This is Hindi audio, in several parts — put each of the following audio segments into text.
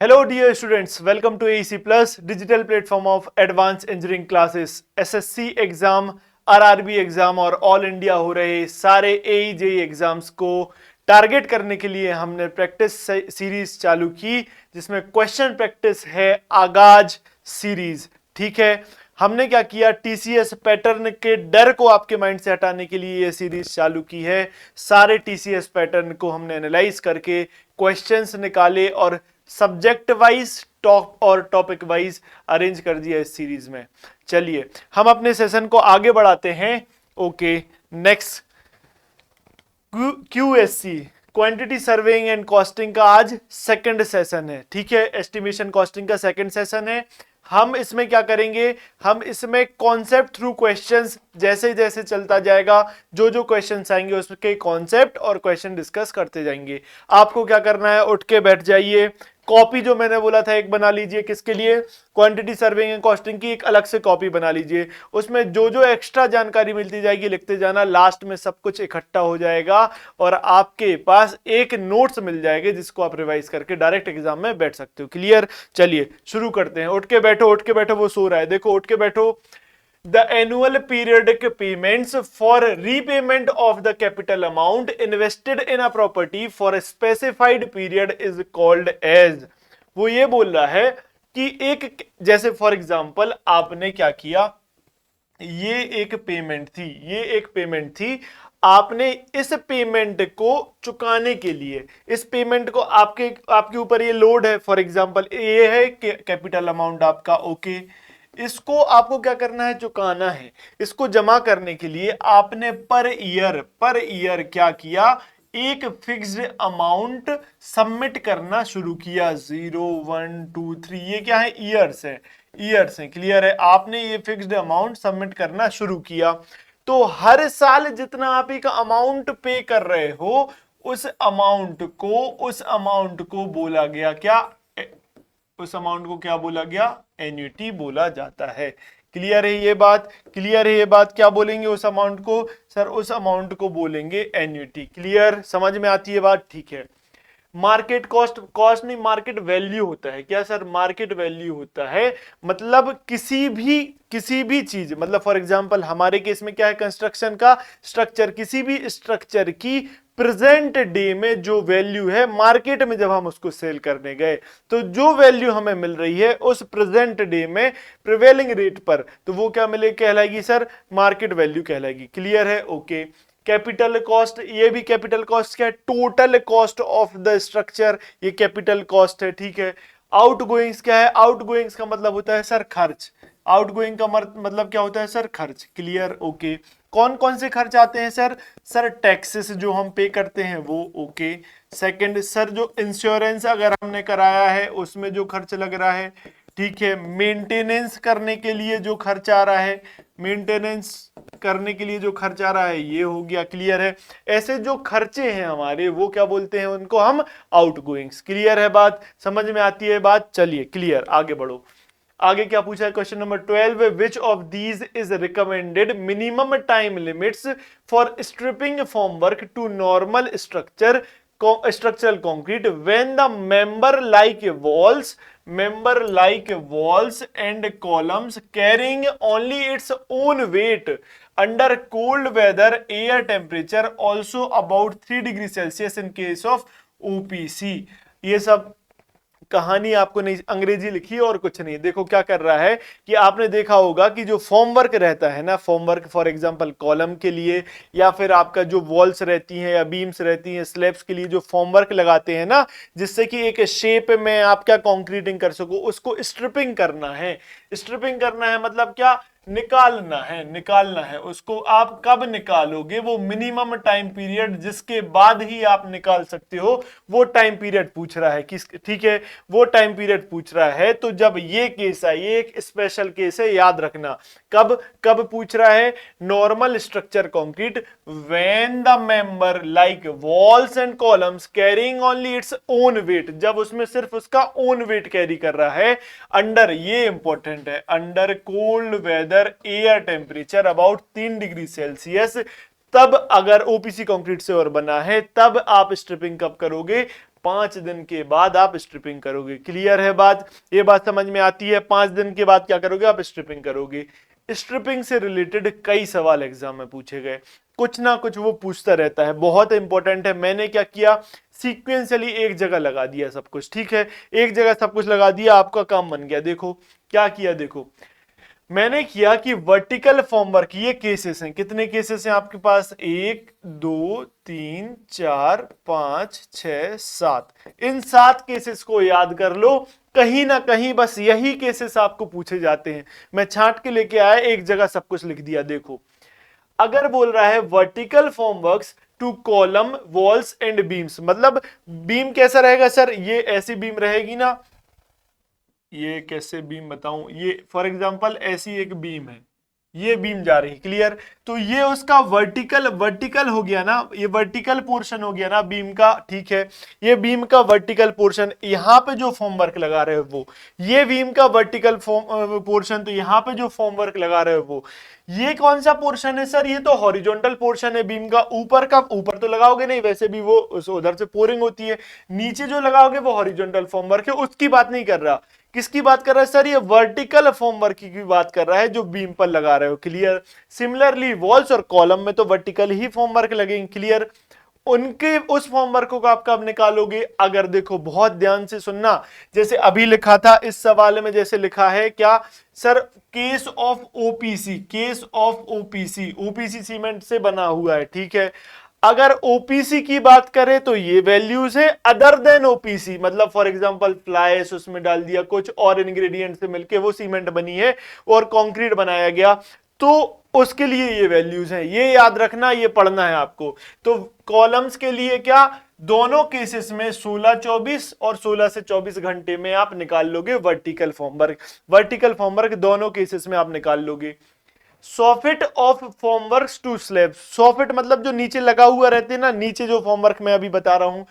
Hello dear students, welcome to AEC Plus, digital platform of advanced engineering classes. SSC exam, RRB exam और ऑल इंडिया हो रहे सारे AEJE एग्जाम्स को टारगेट करने के लिए हमने प्रैक्टिस सीरीज चालू की, जिसमें क्वेश्चन प्रैक्टिस है आगाज सीरीज। ठीक है, हमने क्या किया, टीसीएस पैटर्न के डर को आपके माइंड से हटाने के लिए ये सीरीज चालू की है। सारे टीसीएस पैटर्न को हमने एनालाइज करके क्वेश्चंस निकाले और सब्जेक्ट वाइज टॉप और टॉपिक वाइज अरेंज कर दिया इस सीरीज में। चलिए हम अपने सेशन को आगे बढ़ाते हैं। Okay, next QSC quantity surveying and costing का आज सेकंड सेशन है। ठीक है, एस्टिमेशन कॉस्टिंग का सेकंड सेशन है। हम इसमें क्या करेंगे, हम इसमें कॉन्सेप्ट थ्रू क्वेश्चंस जैसे जैसे चलता जाएगा, जो जो क्वेश्चंस आएंगे उसके कॉन्सेप्ट और क्वेश्चन डिस्कस करते जाएंगे। आपको क्या करना है, उठ के बैठ जाइए, कॉपी जो मैंने बोला था एक बना लीजिए। किसके लिए? क्वांटिटी सर्विंग एंड कॉस्टिंग की एक अलग से कॉपी बना लीजिए। उसमें जो जो एक्स्ट्रा जानकारी मिलती जाएगी लिखते जाना, लास्ट में सब कुछ इकट्ठा हो जाएगा और आपके पास एक नोट्स मिल जाएंगे जिसको आप रिवाइज करके डायरेक्ट एग्जाम में बैठ सकते हो। क्लियर? चलिए शुरू करते हैं। उठ के बैठो, उठ के बैठो, वो सो रहा है, देखो उठ के बैठो। The annual periodic payments for repayment of the capital amount invested in a property for a specified period is called as। वो ये बोल रहा है कि एक, जैसे फॉर एग्जांपल आपने क्या किया, ये एक पेमेंट थी, ये एक पेमेंट थी, आपने इस पेमेंट को चुकाने के लिए, इस पेमेंट को आपके ऊपर ये लोड है। फॉर एग्जांपल ये है कैपिटल अमाउंट आपका। ओके, इसको आपको क्या करना है, चुकाना है। इसको जमा करने के लिए आपने पर ईयर क्या किया, एक फिक्स्ड अमाउंट सबमिट करना शुरू किया। 0 1 2 3, ये क्या है, ईयर्स है, ईयर्स है। क्लियर है? आपने ये फिक्स्ड अमाउंट सबमिट करना शुरू किया, तो हर साल जितना आप एक अमाउंट पे कर रहे हो, उस अमाउंट को बोला गया क्या, उस अमाउंट को क्या बोला गया, एन्युटी बोला जाता है। क्लियर है ये बात? क्लियर है ये बात? क्या बोलेंगे उस अमाउंट को? सर उस अमाउंट को बोलेंगे एन्युटी। क्लियर? समझ में आती है बात? ठीक है। मार्केट कॉस्ट नहीं, मार्केट वैल्यू होता है। क्या सर? मार्केट वैल्यू होता है, मतलब किसी भी चीज, मतलब फॉर एग्जांपल हमारे केस में क्या है, कंस्ट्रक्शन का स्ट्रक्चर, किसी भी स्ट्रक्चर की प्रेजेंट डे में जो वैल्यू है, मार्केट में जब हम उसको सेल करने गए तो जो वैल्यू हमें मिल रही है उस प्रेजेंट डे में प्रिवेलिंग रेट पर, तो वो क्या मिले, कहलाएगी सर मार्केट वैल्यू कहलाएगी। क्लियर है? ओके। कैपिटल कॉस्ट, ये भी कैपिटल कॉस्ट क्या है, total cost of the structure, ये कैपिटल कॉस्ट है। ठीक है। आउटगोइंग्स क्या है, आउटगोइंग्स का मतलब होता है सर खर्च, आउटगोइंग का मतलब क्या होता है सर, खर्च। क्लियर? ओके। कौन कौन से खर्च आते हैं सर? सर टैक्सेस जो हम पे करते हैं वो। ओके। सेकंड सर, जो इंश्योरेंस अगर हमने कराया है उसमें जो खर्च लग रहा है। ठीक है। मेंटेनेंस करने के लिए जो खर्च आ रहा है, मेंटेनेंस करने के लिए जो खर्च आ रहा है, ये हो गया। क्लियर है? ऐसे जो खर्चे हैं हमारे, वो क्या बोलते हैं, उनको हम आउटगोइंग्स। क्लियर है बात? समझ में आती है बात? चलिए क्लियर, आगे बढ़ो। आगे क्या पूछा है, question number 12, which of these is recommended minimum time limits for stripping form work to normal structural concrete when the member like walls and columns carrying only its own weight under cold weather, air temperature also about 3 degree Celsius in case of OPC। ये सब कहानी आपको नहीं, अंग्रेजी लिखी और कुछ नहीं। देखो क्या कर रहा है कि आपने देखा होगा कि जो फॉर्मवर्क रहता है ना, फॉर्मवर्क फॉर एग्जांपल कॉलम के लिए, या फिर आपका जो वॉल्स रहती हैं या बीम्स रहती हैं, स्लैब्स के लिए जो फॉर्मवर्क लगाते हैं ना, जिससे कि एक शेप में आप क्या कंक्रीटिंग कर सको, उसको स्ट्रिपिंग करना है। स्ट्रिपिंग करना है मतलब क्या, निकालना है उसको। आप कब निकालोगे, वो मिनिमम टाइम पीरियड जिसके बाद ही आप निकाल सकते हो, वो टाइम पीरियड पूछ रहा है। किस? ठीक है, वो टाइम पीरियड पूछ रहा है। तो जब ये केस है, ये एक स्पेशल केस है, याद रखना। कब कब पूछ रहा है? Normal structure concrete when the member like walls and columns carrying only its own wait, जब उसमें सिर्फ उसका ओन वेट कैरी कर रहा है, अंडर, ये इंपॉर्टेंट है, under cold weather, air temperature about 3 degree Celsius. तब अगर ओपीसी कंक्रीट से और बना है, तब आप स्ट्रिपिंग कब करोगे? 5 दिन के बाद आप स्ट्रिपिंग करोगे। क्लियर है बात? ये बात समझ में आती है? 5 दिन के बाद क्या करोगे? आप स्ट्रिपिंग करोगे। स्ट्रिपिंग से रिलेटेड कई सवाल एग्जाम में पूछे गए, कुछ ना कुछ वो पूछता रहता है, बहुत इंपॉर्टेंट है। मैंने क्या किया, सीक्वेंशियली एक जगह लगा दिया सब कुछ। ठीक है, एक जगह सब कुछ लगा दिया, आपका काम बन गया। देखो क्या किया, देखो मैंने किया कि वर्टिकल फॉर्मवर्क, ये केसेस हैं, कितने केसेस हैं आपके पास? 1 2 3 4 5 6 7। इन 7 केसेस को याद कर लो, कहीं ना कहीं बस यही केसेस आपको पूछे जाते हैं। मैं छांट के लेके आया, एक जगह सब कुछ लिख दिया। देखो अगर बोल रहा है vertical formworks to column walls and beams, मतलब बीम कैसा रहेगा सर? ये ऐसी बीम रहेगी ना, ये कैसे बीम बताऊं, ये फॉर एग्जांपल ऐसी एक बीम है, ये बीम जा रही। क्लियर? तो ये उसका वर्टिकल हो गया ना, ये वर्टिकल पोर्शन हो गया ना बीम का। ठीक है, ये बीम का वर्टिकल पोर्शन, यहां पे जो फॉर्मवर्क लगा रहे हो वो, ये बीम का वर्टिकल पोर्शन, तो यहां पे जो फॉर्मवर्क लगा रहे हो वो, ये कौन सा पोर्शन है सर? ये तो हॉरिजॉन्टल पोर्शन है बीम का। ऊपर का, ऊपर तो लगाओगे नहीं, वैसे भी वो उधर से पोरिंग होती है। नीचे जो लगाओगे वो हॉरिजॉन्टल फॉर्मवर्क है, उसकी बात नहीं कर रहा। किसकी बात कर रहा है सर? ये वर्टिकल फॉर्मवर्क की बात कर रहा है जो बीम पर लगा रहे हो। क्लियर? सिमिलरली वॉल्स और कॉलम में तो वर्टिकल ही फॉर्मवर्क लगेंगे। क्लियर? उनके उस फॉर्मवर्क को आप कब निकालोगे? अगर देखो बहुत ध्यान से सुनना, जैसे अभी लिखा था इस सवाल में, जैसे लिखा है क्या sir? Case of OPC, case of OPC, OPC cement से बना हुआ है। ठीक है, अगर ओपीसी की बात करें तो ये वैल्यूज है। अदर देन ओपीसी मतलब फॉर एग्जांपल फ्लाइस उसमें डाल दिया, कुछ और इंग्रेडिएंट से मिलके वो सीमेंट बनी है और कंक्रीट बनाया गया, तो उसके लिए ये वैल्यूज हैं। ये याद रखना, ये पढ़ना है आपको। तो कॉलम्स के लिए क्या, दोनों केसेस में 16-24 और 16 से 24 घंटे में आप निकाल लोगे वर्टिकल फॉर्मवर्क। वर्टिकल फॉर्मवर्क दोनों केसेस में आप निकाल लोगे। Soffit of formwork to slab, soffit मतलब जो नीचे लगा हुआ रहते हैं ना, नीचे जो फॉर्मवर्क मैं अभी बता रहा हूं,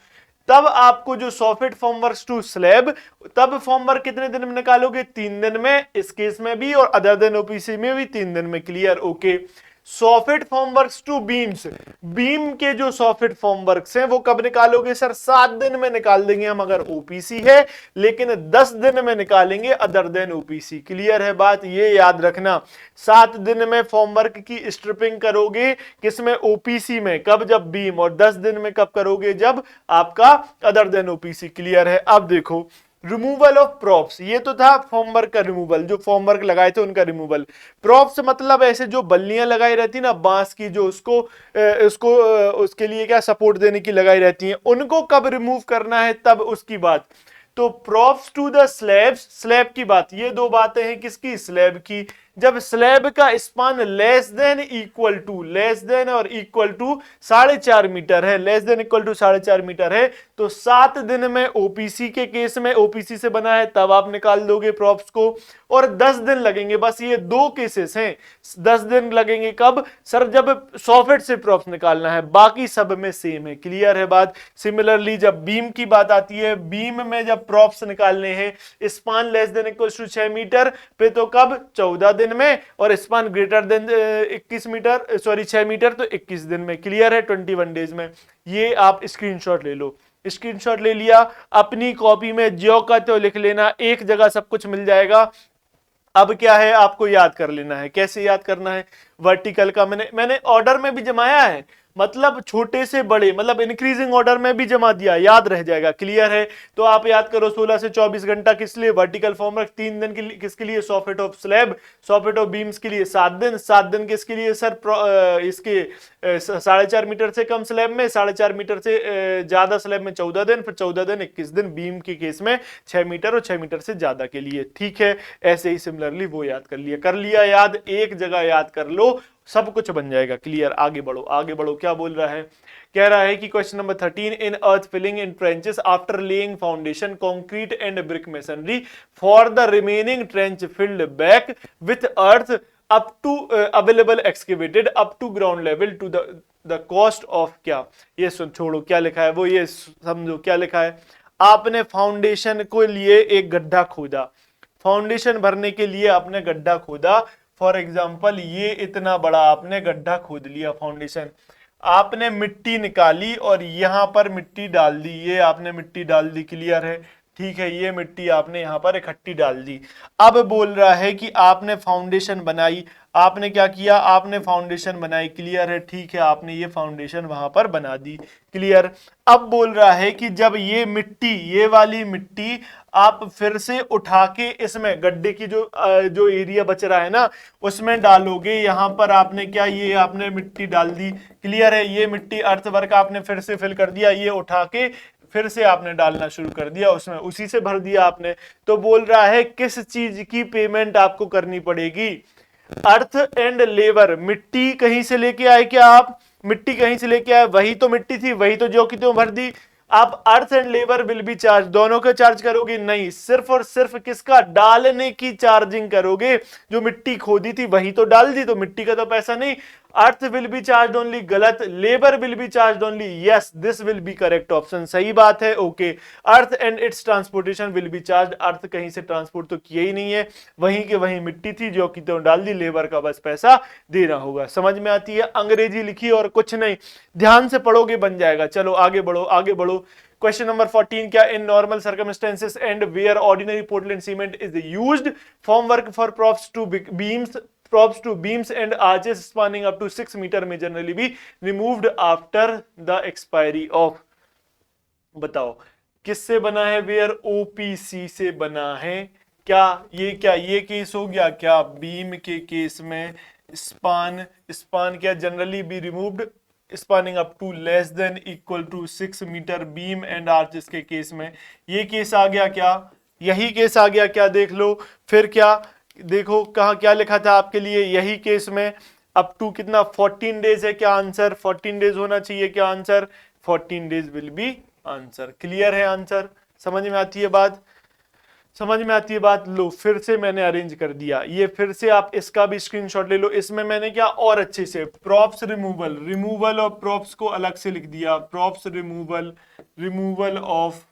तब आपको जो सॉफिट फॉर्मवर्क टू स्लैब, तब फॉर्मवर्क कितने दिन में निकालोगे? 3 दिन में, इस केस में भी, और अदर देन ओपीसी में भी 3 दिन में। Clear? Okay. Soffit formworks to beams, beam के जो सॉफिट फॉर्मवर्क्स हैं वो कब निकालोगे सर? 7 दिन में निकाल देंगे हम अगर ओपीसी है, लेकिन 10 दिन में निकालेंगे अदर देन ओपीसी। क्लियर है बात? ये याद रखना, 7 दिन में फॉर्मवर्क की स्ट्रिपिंग करोगे, किसमें? ओपीसी में। कब? जब बीम। और 10 दिन में कब करोगे? जब आपका अदर देन ओपीसी। क्लियर है? अब देखो रिमूवल ऑफ प्रॉप्स, ये तो था फॉर्मवर्क का रिमूवल, जो फॉर्मवर्क लगाए थे उनका रिमूवल। प्रॉप्स मतलब ऐसे जो बल्लियां लगाई रहती ना बांस की, जो उसके लिए क्या सपोर्ट देने की लगाई रहती हैं, उनको कब रिमूव करना है, तब उसकी बात। तो props to the slabs, slab की बात, ये दो बातें हैं किसकी? स्लैब की। जब स्लैब का span less than equal to, less than और इक्वल टू 4.5 मीटर है, less than equal to 4.5 meter है, तो 7 दिन में ओपीसी के केस में, ओपीसी से बना है तब आप निकाल दोगे प्रॉप्स को, और 10 दिन लगेंगे। बस ये 2 केसेस हैं, 10 दिन लगेंगे। कब सर? जब सॉफिट से प्रॉप्स निकालना है, बाकी सब में सेम है। क्लियर है बात? सिमिलरली जब बीम की बात आती है, बीम में जब प्रॉप्स निकालने हैं, span less than equal to 6 meter पे, तो कब? 14 दिन में, और span greater than 21 meter, sorry 6 meter, तो 21 दिन में। क्लियर है? 21 डेज में। ये आप स्क्रीनशॉट ले लो। स्क्रीनशॉट ले लिया, अपनी कॉपी में ज्यो का त्यों लिख लेना, एक जगह सब कुछ मिल जाएगा। अब क्या है, आपको याद कर लेना है। कैसे याद करना है? वर्टिकल का मैंने ऑर्डर में भी जमाया है, मतलब छोटे से बड़े, मतलब इंक्रीजिंग ऑर्डर में भी जमा दिया, याद रह जाएगा। क्लियर है? तो आप याद करो 16 से 24 घंटा किस लिए? Vertical formwork. 3 दिन के लिए किसके लिए? Soffit of slab, soffit of beams के लिए 7 दिन। 7 दिन किसके लिए सर? इसके 4.5 मीटर से कम स्लैब में, 4.5 मीटर से ज्यादा स्लैब में 14 दिन, फिर 14 दिन 21 दिन, बीम के केस में 6 मीटर और 6 मीटर से ज्यादा के लिए। ठीक है? ऐसे ही सिमिलरली वो याद कर लिया याद, एक जगह याद कर लो, सब कुछ बन जाएगा। क्लियर? आगे बढ़ो, आगे बढ़ो। क्या बोल रहा है? कह रहा है कि question number 13, in earth filling in trenches after laying foundation concrete and brick masonry for the remaining trench filled back with earth up to available excavated up to ground level to the cost of क्या? ये सुन, छोड़ो क्या लिखा है वो, ये समझो क्या लिखा है। आपने फाउंडेशन को लिए एक गड्ढा खोदा, फाउंडेशन भरने के लिए आपने गड्ढा खोदा, फॉर एग्जाम्पल ये इतना बड़ा आपने गड्ढा खोद लिया फाउंडेशन। आपने मिट्टी निकाली और यहां पर मिट्टी डाल दी, ये आपने मिट्टी डाल दी, क्लियर है, ठीक है, ये मिट्टी आपने यहां पर इकट्ठी डाल दी। अब बोल रहा है कि आपने फाउंडेशन बनाई, आपने क्या किया, आपने फाउंडेशन बनाई, क्लियर है, ठीक है, आपने ये फाउंडेशन वहां पर बना दी, क्लियर। अब बोल रहा है कि जब ये मिट्टी, ये वाली मिट्टी आप फिर से उठा के इसमें गड्ढे की जो एरिया बच रहा है ना उसमें डालोगे, यहां पर आपने क्या, ये आपने मिट्टी डाल दी, क्लियर है, ये मिट्टी अर्थवर्क आपने फिर से फिल कर दिया, ये उठा के फिर से आपने डालना शुरू कर दिया उसमें, उसी से भर दिया आपने। तो बोल रहा है किस चीज की पेमेंट आपको करनी पड़ेगी, अर्थ एंड लेबर। मिट्टी कहीं से लेके आए क्या आप, मिट्टी कहीं से लेके आए, वही तो मिट्टी थी, वही तो जो कि तुम भर दी। आप earth and labour will be charge, दोनों का चार्ज करोगे, नहीं, सिर्फ और सिर्फ किसका, डालने की चार्जिंग करोगे। जो मिट्टी खोदी थी वही तो डाल दी, तो मिट्टी का तो पैसा नहीं। Earth will be charge only, गलत। Labour will be charge only, yes, this will be correct option, सही बात है, okay. Earth and its transportation will be charge, earth कहीं से ट्रांसपोर्ट तो किया ही नहीं है, वहीं के वहीं मिट्टी थी जो कि तो डाल दी, लेबर का बस पैसा देना होगा। समझ में आती है, अंग्रेजी लिखी और कुछ नहीं, ध्यान से पढ़ोगे बन जाएगा। चलो आगे बढ़ो, आगे बढ़ो। क्वेश्चन नंबर 14, क्या in normal circumstances and where ordinary Portland cement is used form work for props to beams and arches spanning up to 6 meter may generally be removed after the expiry of, बताओ किससे बना है, वेयर ओपीसी से बना है। क्या ये केस हो गया क्या, बीम के केस में स्पान क्या generally be removed spanning up to less than equal to 6 meter beam and arches के केस में ये केस आ गया क्या, यही केस आ गया क्या, देख लो फिर क्या, देखो कहा क्या लिखा था आपके लिए, यही केस में अप टू कितना 14 डेज है क्या आंसर, 14 डेज होना चाहिए क्या answer, 14 days will be answer, clear है आंसर। समझ में आती है बात, समझ में आती है बात। लो फिर से मैंने अरेंज कर दिया, ये फिर से आप इसका भी स्क्रीनशॉट ले लो। इसमें मैंने क्या और अच्छे से प्रॉप्स रिमूवल और प्रॉप्स को अलग से लिख दिया, प्रॉप्स रिमूवल ऑफ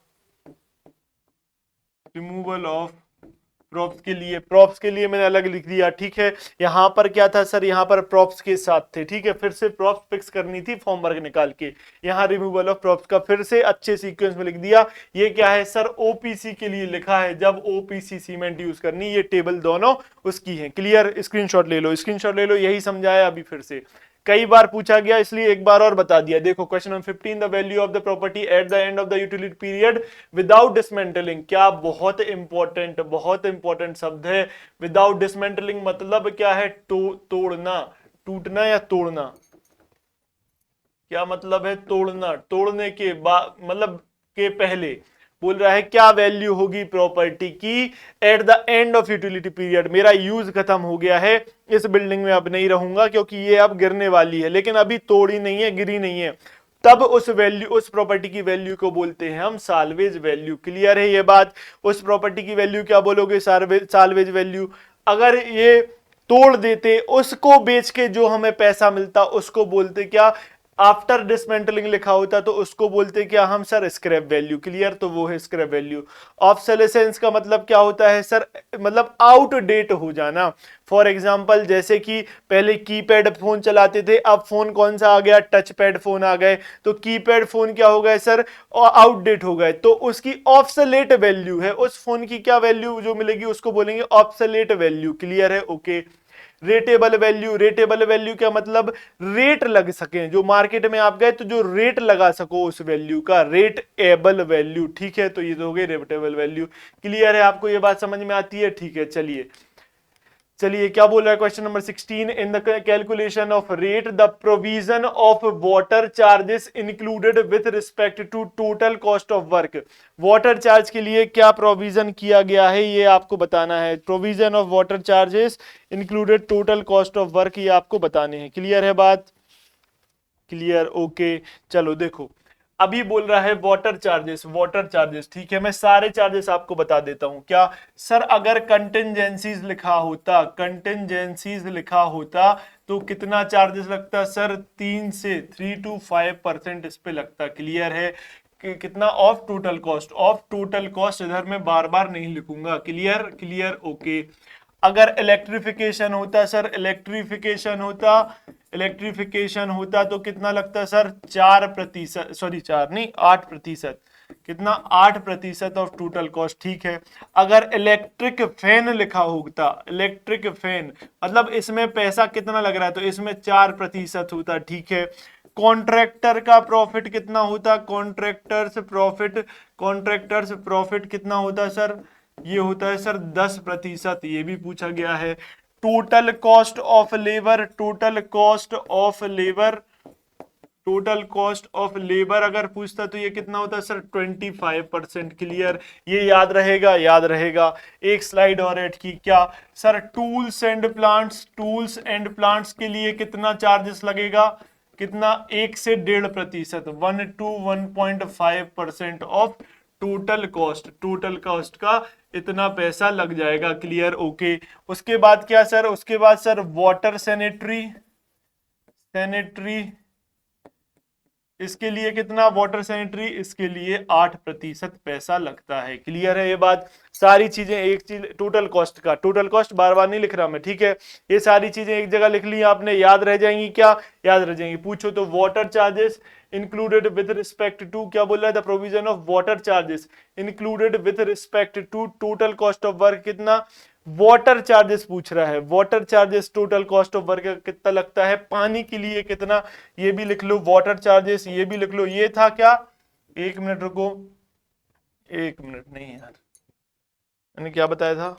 प्रॉप्स के लिए मैंने अलग लिख दिया, ठीक है। यहां पर क्या था सर, यहां पर प्रॉप्स के साथ थे, ठीक है, फिर से प्रॉप्स फिक्स करनी थी फॉर्म वर्क निकाल के, यहां रिमूवल ऑफ प्रॉप्स का फिर से अच्छे सीक्वेंस में लिख दिया। ये क्या है सर, ओपीसी के लिए लिखा है, जब ओपीसी सीमेंट यूज करनी, ये टेबल दोनों उसकी है, क्लियर। स्क्रीनशॉट ले लो, स्क्रीनशॉट ले लो, यही समझाया अभी फिर से, कई बार पूछा गया इसलिए एक बार और बता दिया। देखो question number 15, the value of the property at the end of the utility period without dismantling, क्या बहुत इंपॉर्टेंट शब्द है। विदाउट डिसमेंटलिंग मतलब क्या है, तोड़ना, टूटना या तोड़ना, क्या मतलब है, तोड़ना, तोड़ने के बाद मतलब के पहले बोल रहा है क्या वैल्यू होगी प्रॉपर्टी की at the end of utility period, मेरा यूज खत्म हो गया है, इस बिल्डिंग में अब नहीं रहूंगा क्योंकि ये अब गिरने वाली है, लेकिन अभी तोड़ी नहीं है, गिरी नहीं है, तब उस प्रॉपर्टी की वैल्यू को बोलते हैं हम साल्वेज वैल्यू, क्लियर है ये बात। उस प्रॉपर्टी की वैल्यू क्या बोलोगे, साल्वेज वैल्यू। अगर ये तोड़ देते, उसको बेच के जो हमें पैसा मिलता उसको बोलते क्या, आफ्टर डिसमेंटलिंग लिखा होता तो उसको बोलते क्या हम सर, स्क्रैप वैल्यू, क्लियर, तो वो है स्क्रैप वैल्यू। ऑब्सोलेसेंस का मतलब क्या होता है सर, मतलब आउटडेट हो जाना। फॉर एग्जांपल जैसे कि पहले कीपैड फोन चलाते थे, अब फोन कौन सा आ गया, टच पैड फोन आ गए, तो कीपैड फोन क्या हो गए सर, आउटडेट हो गए, तो उसकी ऑब्सोलेट वैल्यू है, उस फोन की क्या वैल्यू जो मिलेगी उसको बोलेंगे ऑब्सोलेट वैल्यू, क्लियर है, ओके। रेटेबल वैल्यू क्या मतलब, रेट लग सके, जो मार्केट में आप गए तो जो रेट लगा सको उस वैल्यू का, रेट एबल वैल्यू, ठीक है, तो ये तो हो गई रेटेबल वैल्यू, क्लियर है, आपको ये बात समझ में आती है, ठीक है। चलिए क्या बोल रहा है question number 16, in the calculation of rate the provision of water charges included with respect to total cost of work, water charge के लिए क्या प्रोविजन किया गया है ये आपको बताना है। Provision of water charges included total cost of work, ये आपको बताने हैं, क्लियर है बात, क्लियर, ओके। चलो देखो अभी बोल रहा है वाटर चार्जेस, ठीक है, मैं सारे चार्जेस आपको बता देता हूं। क्या सर, अगर कंटिंजेंसीज लिखा होता तो कितना चार्जेस लगता सर, 3 to 5% इस पे लगता, क्लियर है। कितना, ऑफ टोटल कॉस्ट इधर मैं बार बार नहीं लिखूंगा, क्लियर, ओके। अगर इलेक्ट्रिफिकेशन होता सर, इलेक्ट्रिफिकेशन होता तो कितना लगता सर 4%, सॉरी 4 नहीं 8%, कितना 8% ऑफ टोटल कॉस्ट। ठीक है, अगर इलेक्ट्रिक फैन लिखा होता, इलेक्ट्रिक फैन मतलब इसमें पैसा कितना लग रहा है, तो इसमें 4% होता। ठीक है, कॉन्ट्रैक्टर का प्रॉफिट कितना होता, कॉन्ट्रैक्टर्स प्रॉफिट कितना होता सर, ये होता है सर 10%, ये भी पूछा गया है। Total cost of labour, total cost of labour, total cost of labour अगर पूछता तो ये कितना होता है सर 25%। क्लियर, ये याद रहेगा, याद रहेगा। एक स्लाइड और ऐड की क्या sir, tools and plants, tools and plants के लिए कितना चार्जेस लगेगा, कितना 1 से 1.5%, 1 to 1.5% of total cost, total cost का इतना पैसा लग जाएगा। Clear, okay. उसके बाद क्या सर, उसके बाद सर वाटर सैनिटरी, सैनिटरी इसके लिए कितना, वाटर सैनिटरी इसके लिए 8% पैसा लगता है। क्लियर है ये बात, सारी चीजें एक चीज टोटल कॉस्ट का, टोटल कॉस्ट बार बार नहीं लिख रहा मैं, ठीक है, ये सारी चीजें एक जगह लिख ली आपने, याद रह जाएंगी, क्या याद रह जाएंगी, पूछो तो। Water charges included with respect to, क्या बोल रहा है, the provision of water charges included with respect to total cost of work, कितना वाटर चार्जेस पूछ रहा है, water charges total cost of work कितना लगता है, पानी के लिए कितना, ये भी लिख लो, वाटर चार्जेस ये भी लिख लो। ये था क्या, 1 मिनट रुको, 1 मिनट नहीं यार, मैंने क्या बताया था,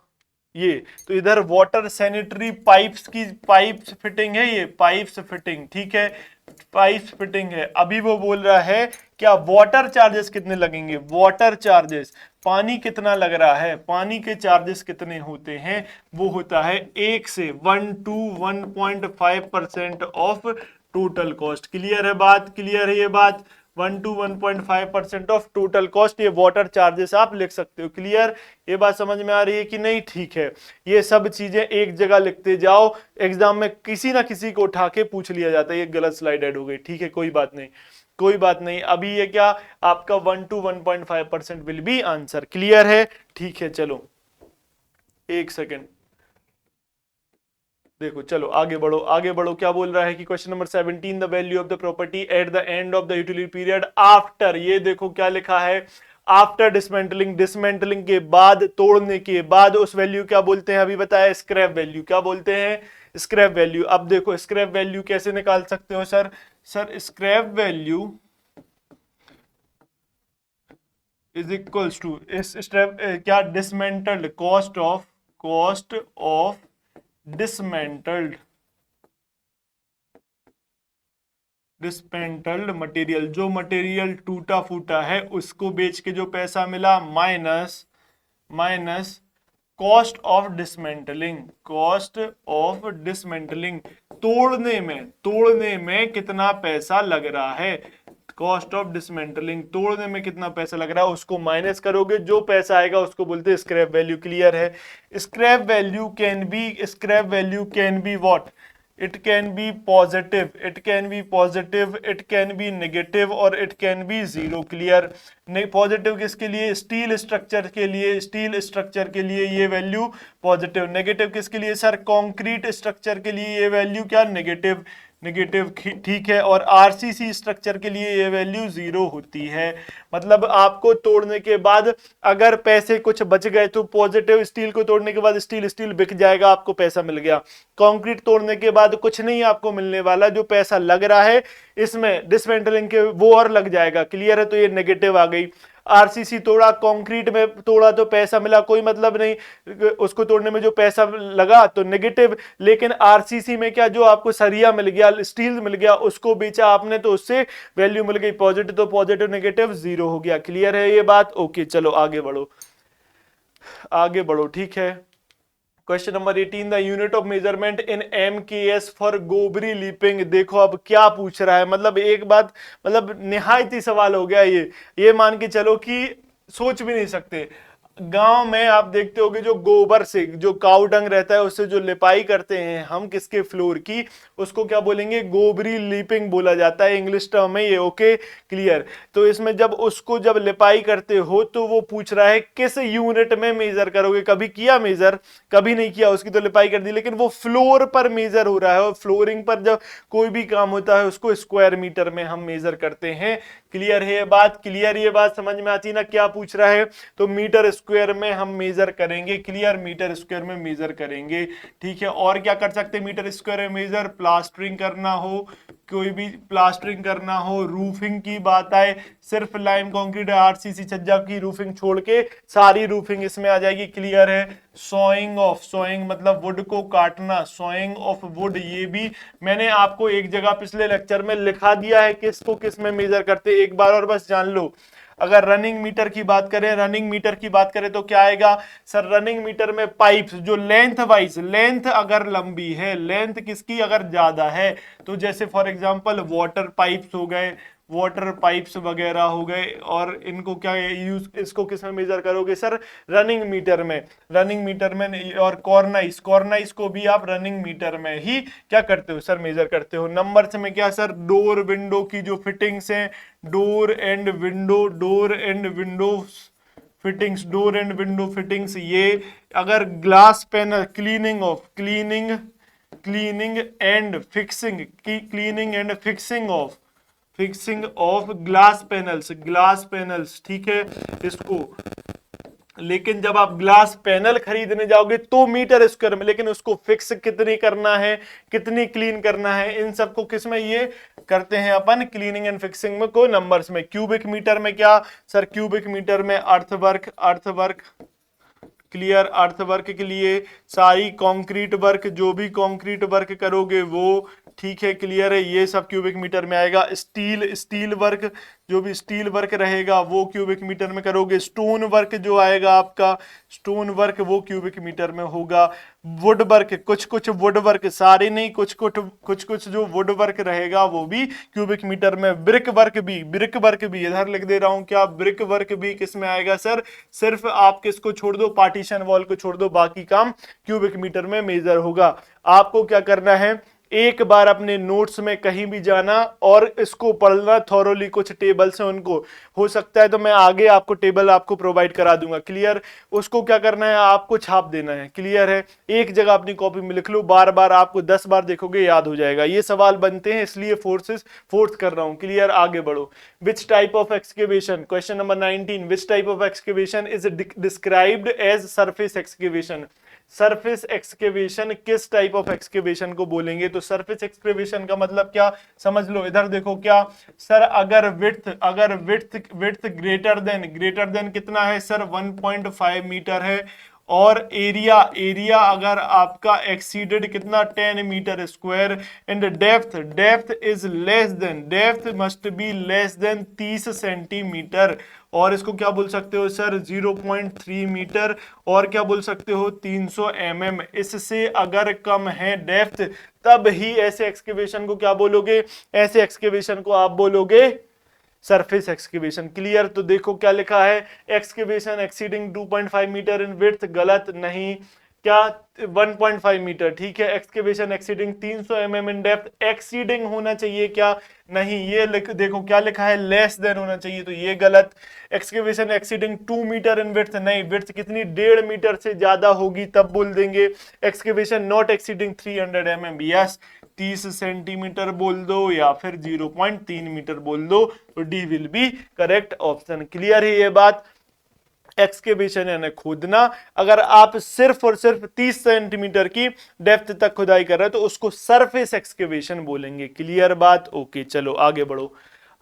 ये तो इधर वाटर सैनिटरी पाइप्स की, पाइप्स फिटिंग है, ये पाइप्स फिटिंग, ठीक है, पाइप्स फिटिंग है। अभी वो बोल रहा है क्या वाटर चार्जेस कितने लगेंगे, वाटर चार्जेस पानी कितना लग रहा है, पानी के चार्जेस कितने होते हैं, वो होता है 1 से 1 to 1.5% of total cost. Clear है बात, क्लियर है ये बात, 1 to 1.5% ऑफ टोटल कॉस्ट, ये वाटर चार्जेस आप लिख सकते हो। क्लियर, ये बात समझ में आ रही है कि नहीं, ठीक है, ये सब चीजें एक जगह लिखते जाओ, एग्जाम में किसी ना किसी को उठा के पूछ लिया जाता है। ये गलत स्लाइड ऐड हो गई, ठीक है, कोई बात नहीं, कोई बात नहीं। अभी ये क्या आपका 1 to 1.5% will be answer. Clear है, ठीक है, चलो 1 सेकेंड, देखो चलो आगे बढ़ो, आगे बढ़ो। क्या बोल रहा है कि question number 17, the value of the property at the end of the utility period after, ये देखो क्या लिखा है, आफ्टर डिसमेंटलिंग, डिसमेंटलिंग के बाद, तोड़ने के बाद, उस वैल्यू क्या बोलते हैं, अभी बताया स्क्रैप वैल्यू, क्या बोलते हैं, स्क्रैप वैल्यू। अब देखो स्क्रैप वैल्यू कैसे निकाल सकते हो sir, sir scrap value is equals to इस स्क्रैप क्या, dismantled cost of dismantled material, जो मटेरियल टूटा फूटा है उसको बेच के जो पैसा मिला, minus cost of dismantling, cost of dismantling, तोड़ने में कितना पैसा लग रहा है, कॉस्ट ऑफ डिसमेंटलिंग, तोड़ने में कितना पैसा लग रहा है उसको माइनस करोगे, जो पैसा आएगा उसको बोलते हैं स्क्रैप वैल्यू। क्लियर है, scrap value can be what, it can be positive, it can be positive, it can be negative और it can be zero. Clear, नहीं पॉजिटिव किसके लिए, स्टील स्ट्रक्चर के लिए, स्टील स्ट्रक्चर के लिए ये वैल्यू पॉजिटिव, नेगेटिव किसके लिए सर, कंक्रीट स्ट्रक्चर के लिए ये वैल्यू क्या, नेगेटिव, नेगेटिव, ठीक है, और आरसीसी स्ट्रक्चर के लिए ये वैल्यू 0 होती है। मतलब आपको तोड़ने के बाद अगर पैसे कुछ बच गए तो पॉजिटिव, स्टील को तोड़ने के बाद स्टील बिक जाएगा, आपको पैसा मिल गया। कंक्रीट तोड़ने के बाद कुछ नहीं आपको मिलने वाला, जो पैसा लग रहा है इसमें डिसमेंटलिंग के वो और लग जाएगा। क्लियर है, तो ये नेगेटिव आ गई। आरसीसी तोड़ा, कंक्रीट में तोड़ा तो पैसा मिला, कोई मतलब नहीं, उसको तोड़ने में जो पैसा लगा तो नेगेटिव। लेकिन आरसीसी में क्या, जो आपको सरिया मिल गया, स्टील मिल गया, उसको बेचा आपने तो उससे वैल्यू मिल गई पॉजिटिव, तो पॉजिटिव नेगेटिव 0 हो गया। क्लियर है ये बात, ओके, चलो आगे बढ़ो, आगे बढ़ो, ठीक है। Question number 18, the unit of measurement in MKS for Gobari leaping. देखो अब क्या पूछ रहा है, मतलब एक बात, मतलब निहायती सवाल हो गया ये मान के चलो कि सोच भी नहीं सकते। गांव में आप देखते होगे जो गोबर से, जो काऊ डंग रहता है उससे जो लिपाई करते हैं हम किसके, फ्लोर की, उसको क्या बोलेंगे, गोबरी लीपिंग बोला जाता है इंग्लिश टर्म में ये। Okay clear. तो इसमें जब उसको जब लिपाई करते हो तो वो पूछ रहा है किस यूनिट में मेजर करोगे। कभी किया मेजर? कभी नहीं किया, उसकी तो लिपाई कर दी, लेकिन वो फ्लोर पर मेजर हो रहा है और फ्लोरिंग पर जब कोई भी काम होता है उसको स्क्वायर मीटर में हम मेजर करते हैं। क्लियर है ये बात? क्लियर ये बात समझ में आती ना क्या पूछ रहा है? तो मीटर स्क्वायर में हम मेजर करेंगे। क्लियर, मीटर स्क्वायर में मेजर करेंगे। ठीक है, और क्या कर सकते हैं मीटर स्क्वायर में मेजर? प्लास्टरिंग करना हो, कोई भी प्लास्टरिंग करना हो, रूफिंग की बात आए, सिर्फ लाइम कंक्रीट आरसीसी छज्जा की रूफिंग छोड़ के सारी रूफिंग इसमें आ जाएगी। क्लियर है? सॉइंग ऑफ, सॉइंग मतलब वुड को काटना, सॉइंग ऑफ वुड, ये भी मैंने आपको एक जगह पिछले लेक्चर में लिखा दिया है किसको किस में मेजर करते, एक बार और बस जान लो। अगर रनिंग मीटर की बात करें, रनिंग मीटर की बात करें तो क्या आएगा सर? रनिंग मीटर में पाइप्स जो लेंथ वाइज, लेंथ अगर लंबी है, लेंथ किसकी अगर ज्यादा है, तो जैसे फॉर एग्जांपल वाटर पाइप्स हो गए, वाटर पाइप्स वगैरह हो गए, और इनको क्या यूज, इसको किस में मेजर करोगे सर? रनिंग मीटर में, रनिंग मीटर में। और कॉर्नाइस, कॉर्नाइस को भी आप रनिंग मीटर में ही क्या करते हो सर? मेजर करते हो। नंबर्स में क्या सर? डोर विंडो की जो फिटिंग्स हैं, door and window, door and window fittings, door and window fittings, ये अगर glass panel, cleaning of, cleaning and fixing की, cleaning and fixing of glass panels, glass panels, ठीक है इसको। लेकिन जब आप ग्लास पैनल खरीदने जाओगे तो मीटर स्क्वायर में, लेकिन उसको फिक्स कितनी करना है, कितनी क्लीन करना है, इन सबको किस में ये करते हैं अपन? क्लीनिंग एंड फिक्सिंग में को नंबर्स में। क्यूबिक मीटर में क्या सर? क्यूबिक मीटर में अर्थवर्क, अर्थवर्क क्लियर, अर्थवर्क के लिए सारी कंक्रीट वर्क, जो भी कंक्रीट वर्क करोगे वो, ठीक है क्लियर है, ये सब क्यूबिक मीटर में आएगा। स्टील वर्क, जो भी स्टील वर्क रहेगा वो क्यूबिक मीटर में करोगे। स्टोन वर्क जो आएगा आपका, स्टोन वर्क वो क्यूबिक मीटर में होगा। वुड वर्क, कुछ कुछ वुड वर्क, सारे नहीं, कुछ कुछ जो वुड वर्क रहेगा वो भी क्यूबिक मीटर में। ब्रिक वर्क भी, ब्रिक वर्क भी इधर लिख दे रहा हूं क्या, ब्रिक वर्क भी किस में आएगा सर? सिर्फ आप किसको छोड़ दो? पार्टीशन वॉल को छोड़ दो, बाकी काम क्यूबिक मीटर में मेजर होगा। आपको क्या करना है, एक बार अपने नोट्स में कहीं भी जाना और इसको पढ़ना थॉरोली, कुछ टेबल्स हैं उनको, हो सकता है तो मैं आगे आपको टेबल आपको प्रोवाइड करा दूंगा। क्लियर? उसको क्या करना है, आपको छाप देना है। क्लियर है? एक जगह अपनी कॉपी में लिख लो, बार बार आपको 10 बार देखोगे याद हो जाएगा। ये सवाल बनते हैं इसलिए फोर्स कर रहा हूं। क्लियर? आगे बढ़ो। Which type of excavation, question number 19, which type of excavation is described as surface excavation? Surface excavation किस टाइप ऑफ एक्सकेवेशन को बोलेंगे? तो सरफेस एक्सकेवेशन का मतलब क्या समझ लो, इधर देखो क्या सर, अगर विड्थ ग्रेटर देन कितना है सर? 1.5 मीटर है। और एरिया अगर आपका एक्सीडेड कितना, 10 metre square. And depth is less than, depth must be less than 30 centimetre. और इसको क्या बोल सकते हो सर? 0.3 मीटर। और क्या बोल सकते हो? 300 mm। इससे अगर कम है डेप्थ, तब ही ऐसे एक्सकेवेशन को क्या बोलोगे? ऐसे एक्सकेवेशन को आप बोलोगे सरफेस एक्सकेवेशन। क्लियर? तो देखो क्या लिखा है, excavation exceeding 2.5 metre in width, गलत नहीं, क्या 1.5 मीटर, ठीक है। Excavation exceeding 300 mm in depth, exceeding होना चाहिए क्या? नहीं, ये देखो क्या लिखा है, लेस देन होना चाहिए, तो ये गलत। Excavation exceeding 2 metre in width, नहीं, विड्थ कितनी, 1.5 मीटर से ज्यादा होगी तब बोल देंगे। Excavation not exceeding 300 mm, yes, 30 centimetre बोल दो या फिर 0.3 मीटर बोल दो, तो D will be correct option. Clear है ये बात? एक्सकेवेशन यानी खोदना। अगर आप सिर्फ और सिर्फ 30 सेंटीमीटर की डेप्थ तक खुदाई कर रहे हो तो उसको सरफेस एक्सकेवेशन बोलेंगे। क्लियर बात? ओके, चलो आगे बढ़ो,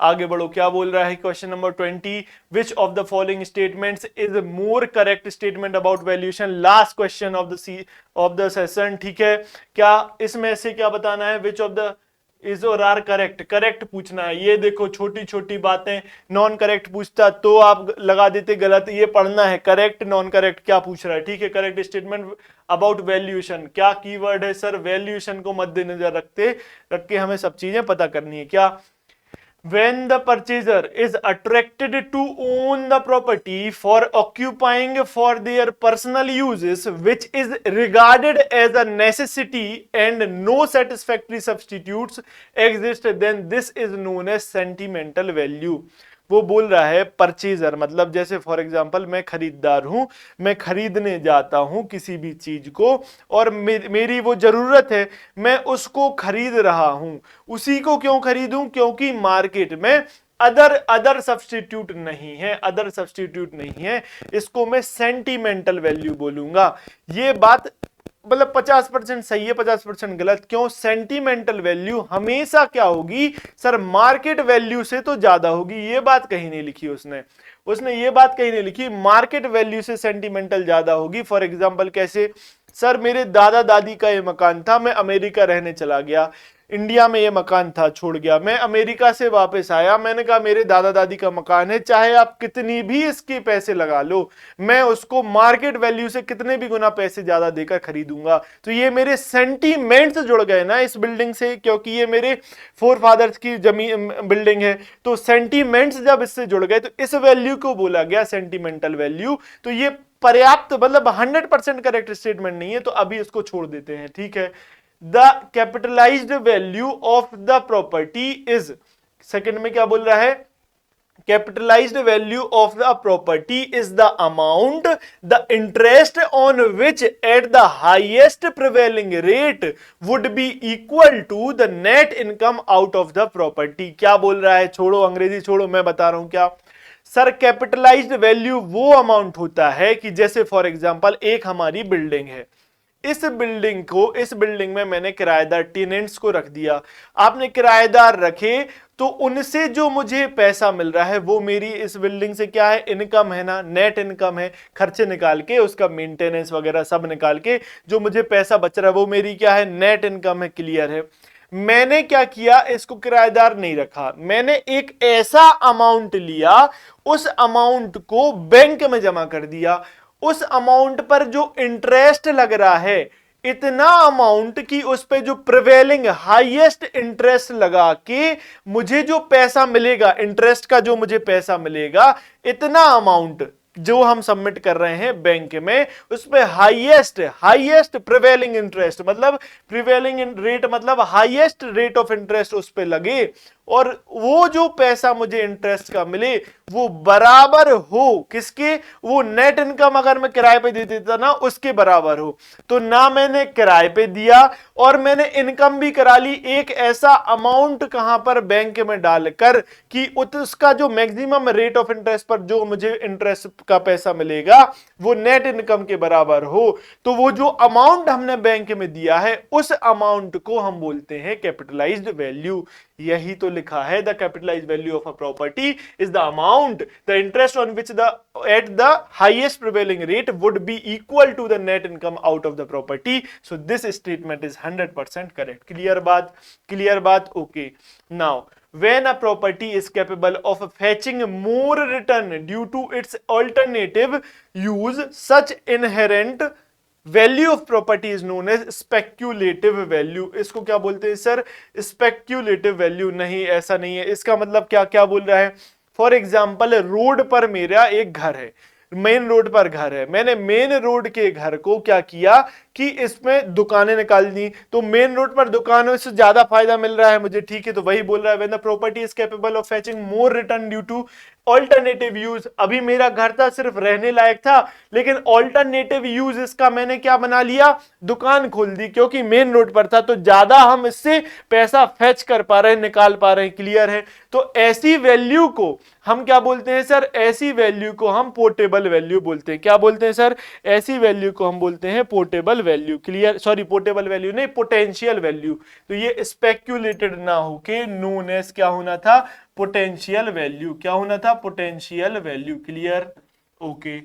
आगे बढ़ो। क्या बोल रहा है question number 20, which of the following statements is more correct statement about valuation? Last question of the session, ठीक है। क्या इसमें से क्या बताना है, विच ऑफ द इज और आर करेक्ट? करेक्ट पूछना है। ये देखो छोटी छोटी बातें, नॉन करेक्ट पूछता तो आप लगा देते गलत, ये पढ़ना है करेक्ट नॉन करेक्ट क्या पूछ रहा है, ठीक है। करेक्ट स्टेटमेंट अबाउट वैल्यूएशन, क्या कीवर्ड है सर? वैल्यूएशन को मद्देनजर रख के हमें सब चीजें पता करनी है। क्या when the purchaser is attracted to own the property for occupying for their personal uses which is regarded as a necessity and no satisfactory substitutes exist, then this is known as sentimental value. वो बोल रहा है परचेजर मतलब जैसे फॉर एग्जांपल मैं खरीदार हूं, मैं खरीदने जाता हूं किसी भी चीज को और मेरी वो जरूरत है, मैं उसको खरीद रहा हूं। उसी को क्यों खरीदूं? क्योंकि मार्केट में अदर सब्स्टिट्यूट नहीं है, अदर सब्स्टिट्यूट नहीं है। इसको मैं सेंटिमेंटल वैल्यू बोलूंगा। ये बात मतलब 50% सही है, 50% गलत। क्यों? सेंटिमेंटल वैल्यू हमेशा क्या होगी सर? मार्केट वैल्यू से तो ज्यादा होगी। ये बात कहीं नहीं लिखी उसने ये बात कहीं नहीं लिखी मार्केट वैल्यू से सेंटिमेंटल ज्यादा होगी। फॉर एग्जांपल कैसे? सर मेरे दादा दादी का ये मकान था, मैं अमेरिका रहने चला गया, इंडिया में ये मकान था, छोड़ गया, मैं अमेरिका से वापस आया, मैंने कहा मेरे दादा दादी का मकान है, चाहे आप कितनी भी इसके पैसे लगा लो, मैं उसको मार्केट वैल्यू से कितने भी गुना पैसे ज्यादा देकर खरीदूंगा। तो ये मेरे सेंटीमेंट्स जुड़ गए ना इस बिल्डिंग से, क्योंकि ये मेरे फोर फादर्स की जमीन बिल्डिंग है। तो सेंटीमेंट्स जब इससे जुड़ गए तो इस वैल्यू को बोला गया सेंटिमेंटल वैल्यू। तो ये पर्याप्त मतलब 100% करेक्ट स्टेटमेंट नहीं है, तो अभी इसको छोड़ देते हैं, ठीक है। The capitalised value of the property is, second में क्या बोल रहा है? Capitalised value of the property is the amount the interest on which at the highest prevailing rate would be equal to the net income out of the property. क्या बोल रहा है? छोड़ो अंग्रेजी छोड़ो, मैं बता रहा हूं क्या। सर कैपिटलाइज्ड वैल्यू वो अमाउंट होता है कि जैसे फॉर एग्जांपल एक हमारी बिल्डिंग है, इस बिल्डिंग में मैंने किराएदार टेनेंट्स को रख दिया, आपने किराएदार रखे, तो उनसे जो मुझे पैसा मिल रहा है वो मेरी इस बिल्डिंग से क्या है? इनकम है ना, नेट इनकम है। खर्चे निकाल के उसका मेंटेनेंस वगैरह सब निकाल के जो मुझे पैसा बच रहा है वो मेरी क्या है? नेट इनकम है। क्लियर है? मैंने क्या किया? इसको किराएदार नहीं रखा, मैंने एक ऐसा अमाउंट लिया, उस अमाउंट को बैंक में जमा कर दिया। उस अमाउंट पर जो इंटरेस्ट लग रहा है, इतना अमाउंट कि उस पे जो प्रिवेलिंग हाईएस्ट इंटरेस्ट लगा के मुझे जो पैसा मिलेगा, इंटरेस्ट का जो मुझे पैसा मिलेगा, इतना अमाउंट जो हम सबमिट कर रहे हैं बैंक में, उस पे हाईएस्ट प्रिवेलिंग इंटरेस्ट मतलब प्रिवेलिंग रेट मतलब हाईएस्ट रेट ऑफ इंटरेस्ट उस पे लगे, और वो जो पैसा मुझे इंटरेस्ट का मिले वो बराबर हो किसके? वो नेट इनकम अगर मैं किराए पे दे देता ना उसके बराबर हो। तो ना मैंने किराए पे दिया और मैंने इनकम भी करा ली, एक ऐसा अमाउंट कहां पर? बैंक में डालकर कि उसका जो मैक्सिमम रेट ऑफ इंटरेस्ट पर जो मुझे इंटरेस्ट का पैसा मिलेगा वो नेट इनकम के बराबर हो। तो वो जो अमाउंट हमने बैंक में दिया है उस अमाउंट को हम बोलते हैं कैपिटलाइज्ड वैल्यू। यही तो लिखा है, the capitalised value of a property is the amount the interest on which the at the highest prevailing rate would be equal to the net income out of the property. So this statement is 100% correct. Clear बात? Okay. Now when a property is capable of fetching more return due to its alternative use, such inherent value of property is known as speculative value. इसको क्या बोलते हैं सर? Speculative value. नहीं, ऐसा नहीं है। इसका मतलब क्या क्या बोल रहा है? फॉर एग्जाम्पल रोड पर मेरा एक घर है, मेन रोड पर घर है, मैंने मेन रोड के घर को क्या किया कि इसमें दुकानें निकाल दी, तो मेन रोड पर दुकानों से ज्यादा फायदा मिल रहा है मुझे, ठीक है। तो वही बोल रहा है when the property is capable of fetching more return due two alternative use. अभी मेरा घर था, सिर्फ रहने लायक था, लेकिन ऑल्टरनेटिव यूज इसका मैंने क्या बना लिया? दुकान खोल दी, क्योंकि मेन रोड पर था तो ज्यादा हम इससे पैसा फेच कर पा रहे हैं, निकाल पा रहे हैं। क्लियर है? तो ऐसी वैल्यू को हम क्या बोलते हैं सर? ऐसी वैल्यू को हम पोर्टेबल वैल्यू बोलते हैं। क्या बोलते हैं सर? ऐसी वैल्यू को हम बोलते हैं portable value. Clear? Sorry, portable value नहीं, पोटेंशियल वैल्यू। तो ये स्पेक्यूलेटेड ना होके नोन एज क्या होना था? Potential value. क्या होना था? Potential value. Clear? Okay.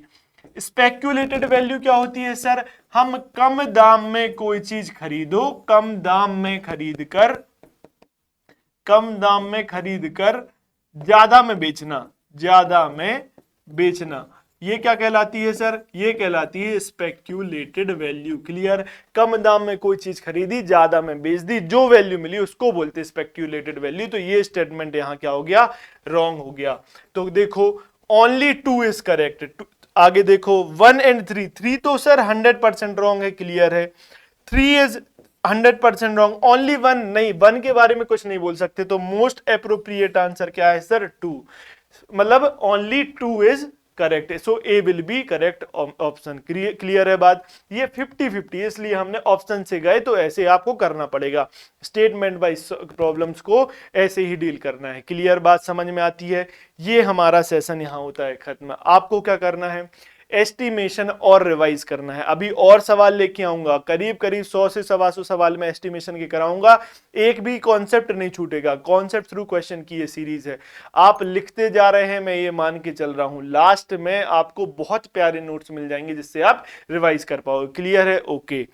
Speculated value क्या होती है सर? हम कम दाम में कोई चीज खरीदो, कम दाम में खरीद कर ज्यादा में बेचना, ये क्या कहलाती है सर? ये कहलाती है स्पेक्यूलेटेड वैल्यू। क्लियर? कम दाम में कोई चीज खरीदी, ज्यादा में बेच दी, जो वैल्यू मिली उसको बोलते हैं स्पेक्यूलेटेड वैल्यू। तो ये स्टेटमेंट यहां क्या हो गया? रॉन्ग हो गया। तो देखो ओनली 2 इज करेक्ट। आगे देखो 1 एंड 3, 3 तो सर 100% रॉन्ग है। क्लियर है? 3 इज 100% रॉन्ग, ओनली 1 नहीं, 1 के बारे में कुछ नहीं बोल सकते। तो मोस्ट अप्रोप्रिएट आंसर क्या है सर? 2, मतलब only 2 is correct. So A will be correct option. Clear है बात? ये 50-50 इसलिए हमने ऑप्शन से गए, तो ऐसे आपको करना पड़ेगा। स्टेटमेंट वाइज प्रॉब्लम्स को ऐसे ही डील करना है। क्लियर बात समझ में आती है? ये हमारा सेशन यहां होता है खत्म। आपको क्या करना है? एस्टिमेशन और रिवाइज करना है। अभी और सवाल लेके आऊंगा, करीब करीब 100 से 125 सवाल में एस्टिमेशन के कराऊंगा। एक भी कॉन्सेप्ट नहीं छूटेगा। कॉन्सेप्ट थ्रू क्वेश्चन की ये सीरीज है। आप लिखते जा रहे हैं, मैं ये मान के चल रहा हूं लास्ट में आपको बहुत प्यारे नोट्स मिल जाएंगे जिससे आप रिवाइज कर पाओगे। क्लियर है? ओके।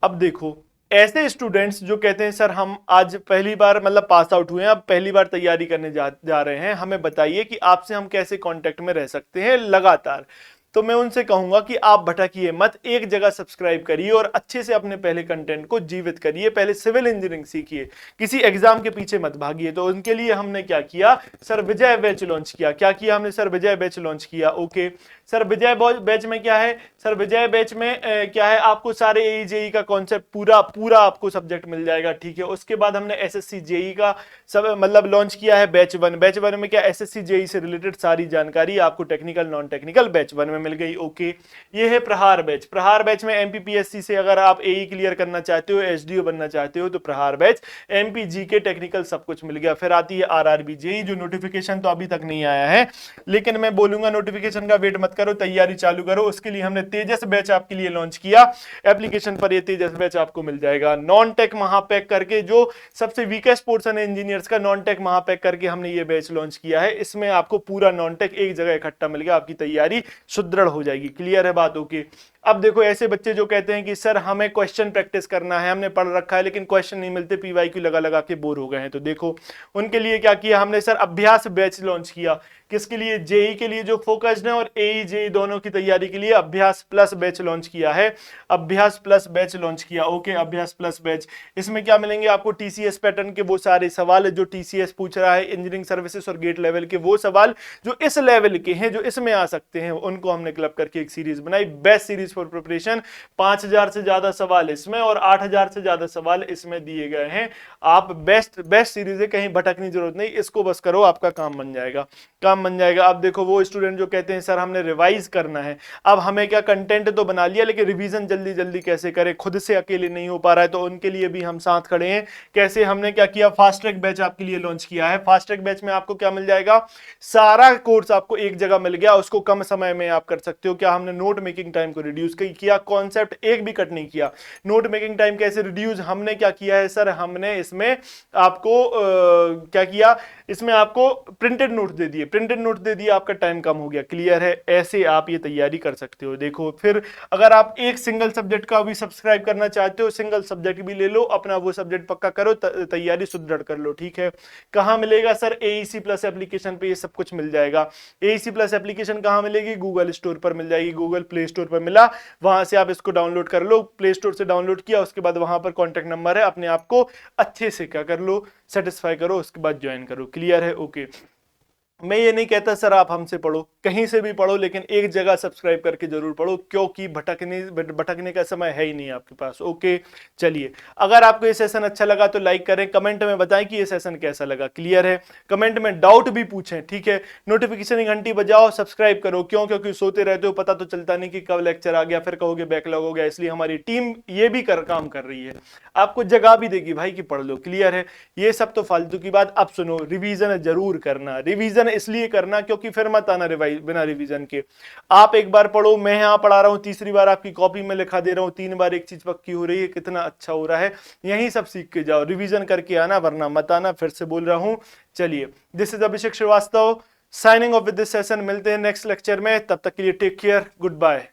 अब देखो ऐसे स्टूडेंट्स जो कहते हैं सर हम आज पहली बार मतलब पास आउट हुए हैं, अब पहली बार तैयारी करने जा रहे हैं, हमें बताइए कि आपसे हम कैसे कांटेक्ट में रह सकते हैं लगातार। तो मैं उनसे कहूंगा कि आप भटकिए मत, एक जगह सब्सक्राइब करिए और अच्छे से अपने पहले कंटेंट को जीवित करिए। पहले सिविल इंजीनियरिंग सीखिए, किसी एग्जाम के पीछे मत भागिए। तो उनके लिए हमने क्या किया सर? विजय बैच लॉन्च किया। क्या किया हमने सर? विजय बैच लॉन्च किया। ओके सर, विजय बैच में क्या है सर? विजय बैच में क्या है? आपको सारे एई जेई का कॉन्सेप्ट पूरा आपको सब्जेक्ट मिल जाएगा। ठीक है? उसके बाद हमने एसएससी जेई का सब मतलब लॉन्च किया है बैच 1। बैच 1 में क्या? एसएससी जेई से रिलेटेड सारी जानकारी आपको टेक्निकल नॉन टेक्निकल बैच 1 में मिल गई। ओके, ये है प्रहार बैच। प्रहार बैच में एमपीपीएससी से अगर आप एई क्लियर करना चाहते हो, एसडीओ बनना चाहते हो, तो प्रहार बैच एमपीजी के टेक्निकल सब कुछ मिल गया। फिर आती है आरआरबी जेई, जो नोटिफिकेशन तो अभी तक नहीं आया है, लेकिन मैं बोलूंगा नोटिफिकेशन का वेट मत करो, तैयारी चालू करो। उसके लिए हमने तेजस बैच आपके लिए लॉन्च किया। एप्लीकेशन पर ये तेजस बैच आपको मिल जाएगा। नॉन टेक महापैक करके, जो सबसे वीकेस्ट पोर्शन है इंजीनियर्स का, नॉन टेक महापैक करके हमने ये बैच लॉन्च किया है। इसमें आपको पूरा नॉन टेक एक जगह इकट्ठा मिल गया, आपकी तैयारी सुदृढ़ हो जाएगी। क्लियर है बात? ओके। अब देखो ऐसे बच्चे जो कहते हैं कि सर हमें क्वेश्चन प्रैक्टिस करना है, हमने पढ़ रखा है लेकिन क्वेश्चन नहीं मिलते, पीवाईक्यू लगा लगा के बोर हो गए हैं, तो देखो उनके लिए क्या किया हमने सर? अभ्यास बैच लॉन्च किया। किसके लिए? जेई के लिए जो फोकस्ड है, और एई जेई दोनों की तैयारी के लिए अभ्यास प्लस बैच लॉन्च किया है। अभ्यास प्लस बैच लॉन्च किया। ओके, अभ्यास प्लस बैच। इसमें क्या मिलेंगे आपको? टीसीएस पैटर्न के वो सारे सवाल जो टीसीएस पूछ रहा है, इंजीनियरिंग सर्विसेज और गेट लेवल के वो सवाल जो इस लेवल के हैं, जो इसमें आ सकते हैं, उनको हमने क्लब करके एक सीरीज बनाई, बेस्ट सीरीज फॉर प्रिपरेशन। 5000 से ज्यादा सवाल इसमें और 8000 से ज्यादा सवाल इसमें दिए गए हैं। आप बेस्ट सीरीज है, कहीं भटकने की जरूरत नहीं, इसको बस करो, आपका काम बन जाएगा, काम बन जाएगा। अब देखो वो स्टूडेंट जो कहते हैं सर हमने रिवाइज करना है, अब हमें क्या कंटेंट तो बना लिया लेकिन रिवीजन जल्दी जल्दी कैसे करें, खुद से अकेले नहीं हो पा रहा है, तो उनके लिए भी हम साथ खड़े हैं। कैसे? हमने क्या किया? फास्ट ट्रैक बैच आपके लिए लॉन्च किया है। फास्ट ट्रैक बैच में आपको क्या मिल जाएगा? सारा कोर्स आपको एक जगह मिल गया, उसको कम समय में आप कर सकते हो। क्या? हमने नोट मेकिंग टाइम को रिड्यूस किया, कॉन्सेप्ट एक भी कट नहीं किया। नोट मेकिंग टाइम कैसे रिड्यूस? हमने क्या किया है सर? हमने इसमें आपको क्या किया? इसमें आपको प्रिंटेड नोट दे दिए, प्रिंटेड नोट दे दिए, आपका टाइम कम हो गया। क्लियर है? ऐसे आप ये तैयारी कर सकते हो। देखो फिर अगर आप एक सिंगल सब्जेक्ट का भी सब्सक्राइब करना चाहते हो, सिंगल सब्जेक्ट भी ले लो, अपना वो सब्जेक्ट पक्का करो, तैयारी सुदृढ़ कर लो। ठीक है? कहां मिलेगा सर? एईसी प्लस एप्लीकेशन पे ये सब कुछ मिल जाएगा। एईसी प्लस एप्लीकेशन कहां मिलेगी? गूगल स्टोर पर मिल जाएगी, गूगल प्ले स्टोर पर मिला, वहां से आप इसको डाउनलोड कर लो। प्ले स्टोर से डाउनलोड किया, उसके बाद वहां पर कॉन्टैक्ट नंबर है, अपने आप को अच्छे से क्या कर लो? सेटिस्फाई करो, उसके बाद ज्वाइन करो। क्लियर है? ओके। मैं ये नहीं कहता सर आप हमसे पढ़ो, कहीं से भी पढ़ो, लेकिन एक जगह सब्सक्राइब करके जरूर पढ़ो, क्योंकि भटकने का समय है ही नहीं आपके पास। ओके, चलिए, अगर आपको ये सेशन अच्छा लगा तो लाइक करें, कमेंट में बताएं कि ये सेशन कैसा लगा। क्लियर है? कमेंट में डाउट भी पूछें। ठीक है? नोटिफिकेशन की घंटी बजाओ, सब्सक्राइब करो। क्यों? क्योंकि सोते रहते हो, पता तो चलता नहीं कि कब लेक्चर आ गया, फिर कहोगे बैकलॉग हो गया। इसलिए हमारी टीम ये भी काम कर रही है, आपको जगह भी देगी भाई कि पढ़ लो। क्लियर है? ये सब तो फालतू की बात। अब सुनो, रिवीजन जरूर करना। रिवीजन इसलिए करना क्योंकि फिर मत आना बिना रिवीजन के। आप एक बार पढ़ो, मैं यहां पढ़ा रहा हूं, तीसरी बार आपकी कॉपी में लिखा दे रहा हूं, 3 बार एक चीज पक्की हो रही है, कितना अच्छा हो रहा है। यही सब सीख के जाओ, रिवीजन करके आना, वरना मत आना। फिर से बोल रहा हूं। चलिए, this is Abhishek Srivastava signing off with this session. मिलते हैं नेक्स्ट लेक्चर में, तब तक के लिए टेक केयर, गुड बाय।